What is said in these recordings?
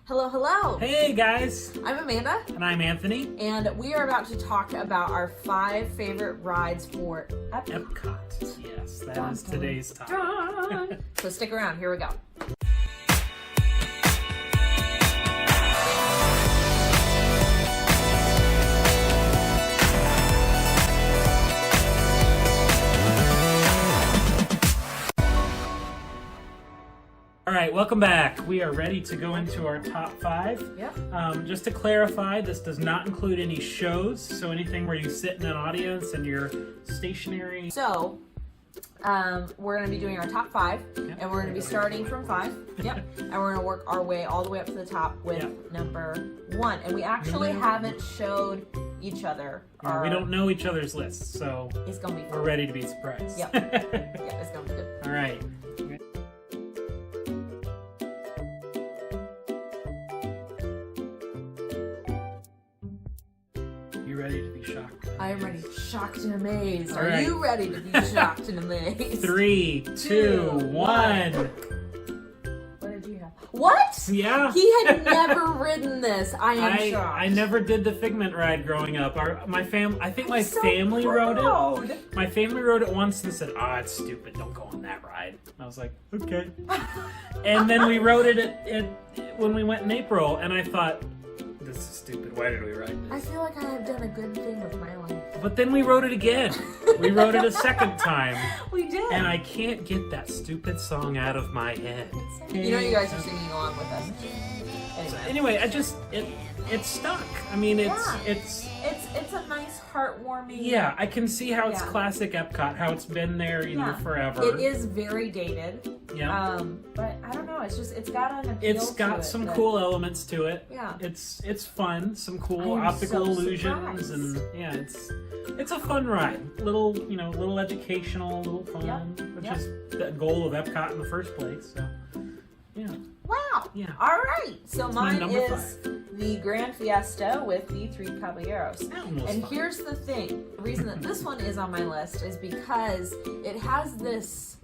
Hello, hello. Hey guys, I'm Amanda, and I'm Anthony. and we are about to talk about our 5 favorite rides for Epcot. Epcot. Yes, that is today's topic. Dun. So stick around. Here we go. All right, welcome back. We are ready to go into our top 5. Yep. Just to clarify, this does not include any shows, so anything where you sit in an audience and you're stationary. So, we're going to be doing our top 5, Yep. and we're going to be starting from 5. Yep. And we're going to work our way all the way up to the top with number 1. And we actually haven't showed each other. Yeah, we don't know each other's lists, so it's going to be fun. we're ready to be surprised. Yep. Yeah, it's going to be good. All right. You ready to be shocked? I am ready. Shocked and amazed. All Are right. you ready to be shocked and amazed? 3, 2, 1. What did you have? What? Yeah. He had never ridden this. I am shocked. I never did the Figment ride growing up. My family rode proud. it. My family rode it once and said, it's stupid. Don't go on that ride. And I was like, okay. And then we rode it when we went in April, and I thought, this is stupid. Why did we ride I this? feel like I have done a good thing with my life. But then we rode it again. We rode it a second time. We did. And I can't get that stupid song out of my head. You know, you guys are singing along with us. Anyway, it stuck. I mean, It's a nice, heartwarming. Yeah, I can see how it's Yeah. classic Epcot, how it's been there, Yeah. forever. It is very dated. Yeah. But I don't know. It's got an appeal. It's got to it some that- cool elements to it. Yeah. It's fun, some cool I am optical so illusions, surprised. and yeah, it's a fun ride. Little educational, little fun, Yep. which Yep. is the goal of Epcot in the first place. So, yeah. Wow. Yeah. All right. So That's my mine number is the Grand Fiesta with the 3 Caballeros. That one was And fun. here's the thing. The reason that this one is on my list is because it has this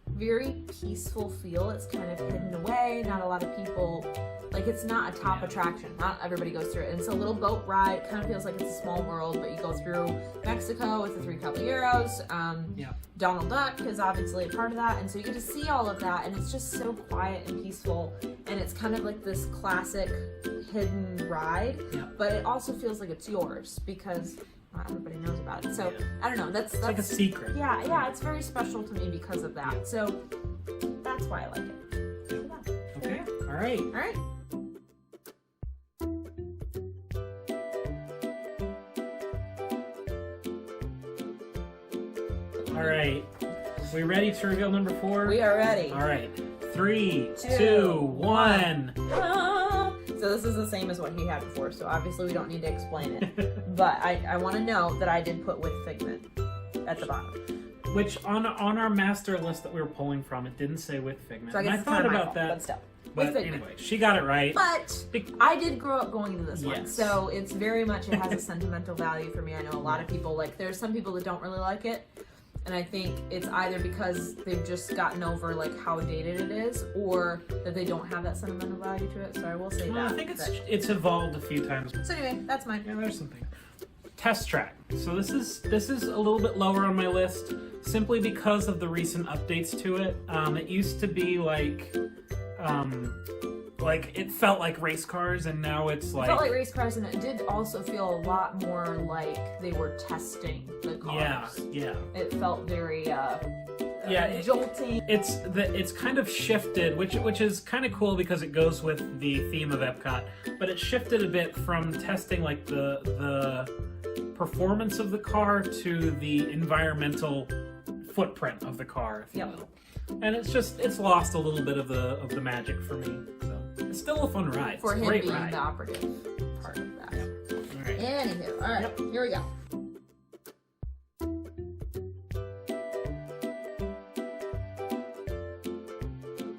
very peaceful feel. It's kind of hidden away. Not a lot of people, it's not a top attraction. Not everybody goes through it. And it's a little boat ride. It kind of feels like it's a small world, but you go through Mexico with the 3 Caballeros. Donald Duck is obviously a part of that. And so you get to see all of that. And it's just so quiet and peaceful. And it's kind of like this classic hidden ride. Yeah. But it also feels like it's yours because not everybody knows about it. So I don't know. That's like a secret. Yeah, it's very special to me because of that. So that's why I like it. So Okay. All right. All right. All right. We ready to reveal number 4? We are ready. All right. 3, 2, 2, 1. So this is the same as what he had before, so obviously we don't need to explain it. But I want to note that I did put with Figment at the bottom. Which on our master list that we were pulling from, it didn't say with Figment. So I guess and I it's thought kind of my about fault, that. but still. But With Figment. anyway, she got it right. But I did grow up going to this one, Yes. so it's very much, it has a sentimental value for me. I know a lot of people, there's some people that don't really like it, and I think it's either because they've just gotten over, how dated it is, or that they don't have that sentimental value to it, so I will say Well, that. I think it's evolved a few times. So anyway, that's mine. Yeah, there's something. Test track. So this is a little bit lower on my list, simply because of the recent updates to it. It used to be it felt like race cars, and now it's It felt like race cars, and it did also feel a lot more like they were testing the cars. Yeah. It felt very jolting. It's kind of shifted, which is kind of cool because it goes with the theme of Epcot. But it shifted a bit from testing the performance of the car to the environmental footprint of the car, if you will. And it's lost a little bit of the magic for me. So it's still a fun ride. For it's a him great being ride. the operative part of that. All right. Anywho, all right, here we go.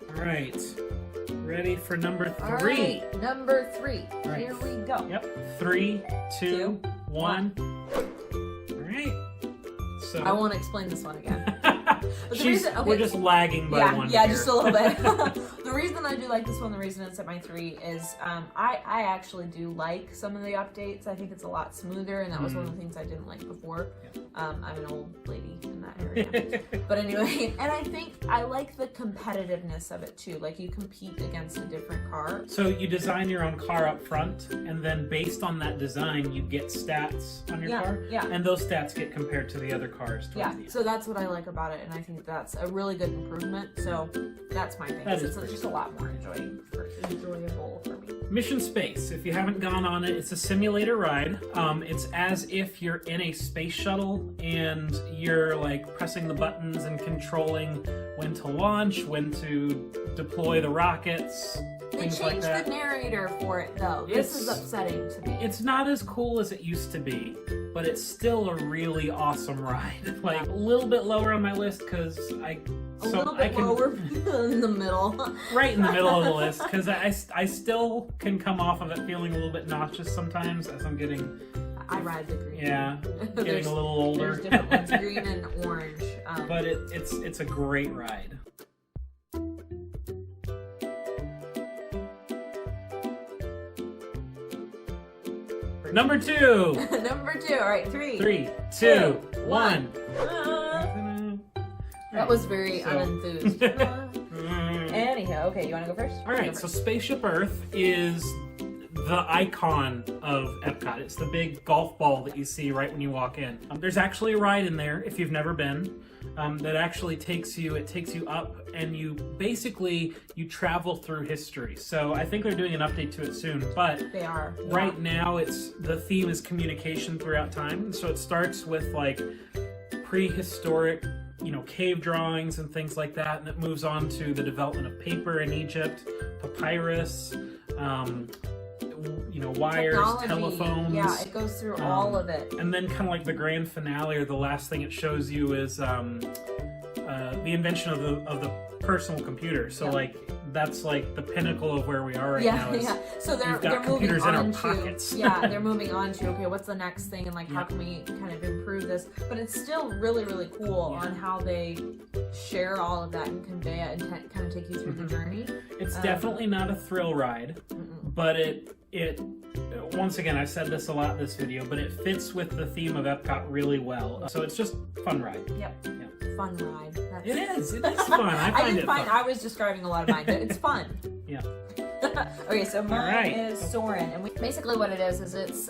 All right. Ready for number 3? All right, number 3. All right. Here we go. Yep. 3, 2, 1. All right. So I won't explain this one again. But the we're just lagging by one. Yeah, here. just a little bit. The The reason I do like this one, the reason it's at my 3 is I actually do like some of the updates. I think it's a lot smoother, and that was one of the things I didn't like before. Yeah. I'm an old lady in that area. But anyway, and I think I like the competitiveness of it too. Like you compete against a different car. So you design your own car up front, and then based on that design, you get stats on your car. Yeah. And those stats get compared to the other cars. Yeah. So that's what I like about it, and I think that's a really good improvement. So that's my thing. It's just a lot more enjoyable for me. Mission Space. If you haven't gone on it, it's a simulator ride. It's as if you're in a space shuttle and you're like pressing the buttons and controlling when to launch, when to deploy the rockets. They changed the narrator for it though. This is upsetting to me. It's not as cool as it used to be, but it's still a really awesome ride. Like a little bit lower on my list because lower in the middle. Right in the middle of the list because I still can come off of it feeling a little bit nauseous sometimes as I'm getting. I ride the green. Yeah, getting a little older. There's different ones, green and orange. But it's a great ride. Number 2. Number 2. All right, 3. 3, 2, 1. That was very unenthused. Anyhow, okay, you want to go first? All right, so Spaceship Earth is the icon of Epcot. It's the big golf ball that you see right when you walk in. There's actually a ride in there, if you've never been, that actually takes you up and you travel through history. So I think they're doing an update to it soon, but they are. Yeah. Right now the theme is communication throughout time. So it starts with like prehistoric cave drawings and things like that, and it moves on to the development of paper in Egypt, papyrus, wires, technology, telephones. Yeah, it goes through all of it. And then kind of like the grand finale, or the last thing it shows you is the invention of the personal computer. So like that's like the pinnacle of where we are right now. Yeah. So they're computers moving in on our pockets. they're moving on to okay, what's the next thing, and like how can we kind of improve this? But it's still really, really cool on how they share all of that and convey it and kind of take you through the journey. It's definitely not a thrill ride, but it once again, I've said this a lot in this video, but it fits with the theme of Epcot really well. So it's just a fun ride. Yep. Fun ride. It is fun. I was describing a lot of mine, but it's fun. Yeah. Okay, so mine is Soarin', and basically what it is it's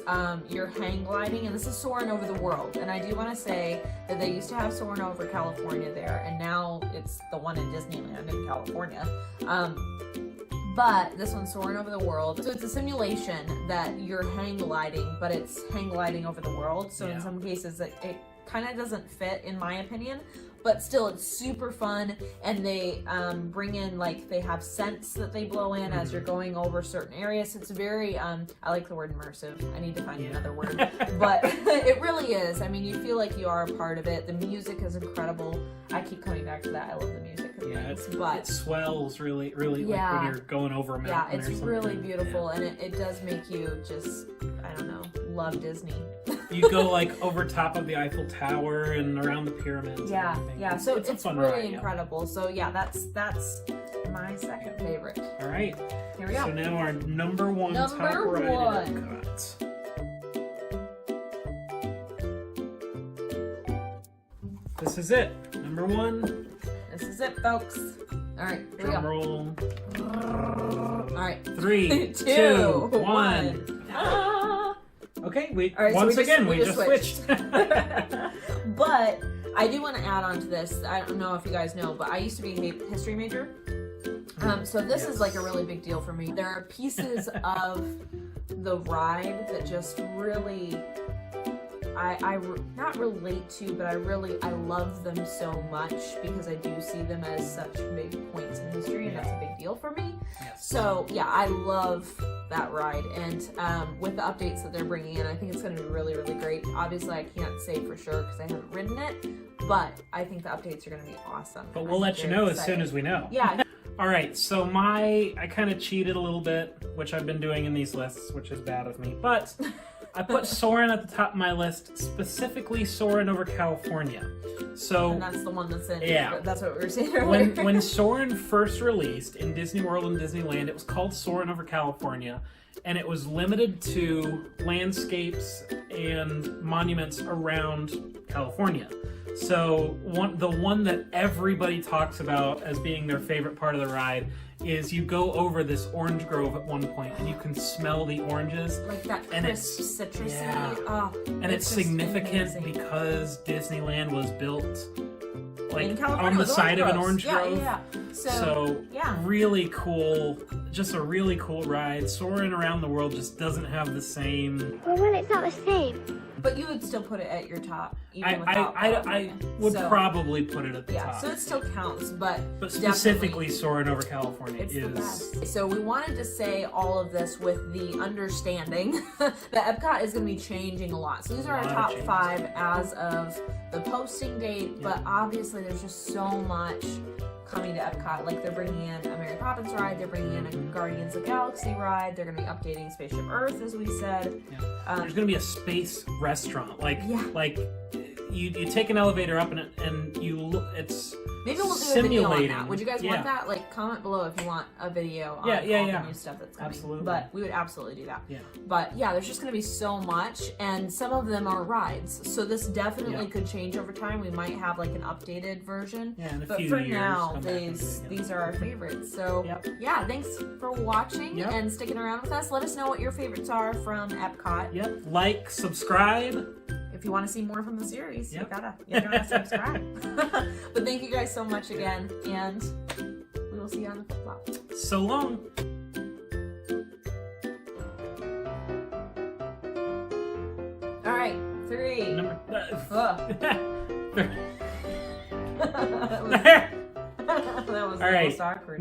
you're hang gliding, and this is Soarin' over the world. And I do want to say that they used to have Soarin' over California there, and now it's the one in Disneyland in California. But this one's Soarin' over the world. So it's a simulation that you're hang gliding, but it's hang gliding over the world. So in some cases it kind of doesn't fit, in my opinion. But still, it's super fun, and they bring in, like, they have scents that they blow in as you're going over certain areas. It's very, I like the word immersive. I need to find another word. But it really is. I mean, you feel like you are a part of it. The music is incredible. I keep coming back to that. I love the music. It swells really, really, like when you're going over a mountain. Yeah, it's really beautiful, and it does make you just, I don't know, love Disney. You go like over top of the Eiffel Tower and around the pyramids. Yeah. So it's really ride, incredible. So yeah, that's my second favorite. All right. Here we go. So now our number one top ride in Epcot. This is it. Number 1. This is it, folks. All right. Here we go. Roll. All right. 3, 2, 1. Okay, we just switched. But I do want to add on to this. I don't know if you guys know, but I used to be a history major. So this is like a really big deal for me. There are pieces of the ride that just really I not relate to, but I love them so much because I do see them as such big points in history, and that's a big deal for me. Yes. So yeah, I love that ride, and with the updates that they're bringing in, I think it's going to be really, really great. Obviously, I can't say for sure because I haven't ridden it, but I think the updates are going to be awesome. But we'll let you know as soon as we know. Yeah. All right, so I kind of cheated a little bit, which I've been doing in these lists, which is bad of me, but I put Soarin' at the top of my list, specifically Soarin' over California. So And that's the one that's in. Yeah. That's what we were saying earlier. when Soarin' first released in Disney World and Disneyland, it was called Soarin' over California, and it was limited to landscapes and monuments around California. So the one that everybody talks about as being their favorite part of the ride is you go over this orange grove at one point and you can smell the oranges. Like that And crisp, citrusy. yeah. Oh, And it's just significant amazing. because Disneyland was built like In California on the with side of an groves. orange grove. Yeah. So yeah. really cool, just a really cool ride. Soaring around the world just doesn't have the same. Well, when it's not the same. But you would still put it at your top, even I without I California. would So, probably put it at the Yeah, top. so it still counts, but Specifically, definitely Soaring over California it's the is. best. So we wanted to say all of this with the understanding that Epcot is going to be changing a lot. So these are our A lot of top changes. 5 as of the posting date, but obviously there's just so much coming to Epcot. Like they're bringing in a Mary Poppins ride, they're bringing in a Guardians of the Galaxy ride, they're going to be updating Spaceship Earth, as we said. Yeah. There's gonna be a space restaurant, like Yeah. like you take an elevator up and you look. It's Maybe we'll do a video on simulating. that. Would you guys want Yeah. that? Like, comment below if you want a video on Yeah, all yeah. the new stuff that's coming. Absolutely. But we would absolutely do that. Yeah. But yeah, there's just going to be so much, and some of them are rides. So this definitely Yeah. could change over time. We might have like an updated version. Yeah, in a But few for years, now, come back and do it again. these are our favorites. So Yep. yeah, thanks for watching Yep. and sticking around with us. Let us know what your favorites are from Epcot. Yep. Like, subscribe. If you want to see more from the series, Yep. you gotta subscribe. But thank you guys so much again, and we will see you on the flip flop. So long. All right, 3. Number. Ugh. that was, that was All the right. most awkward.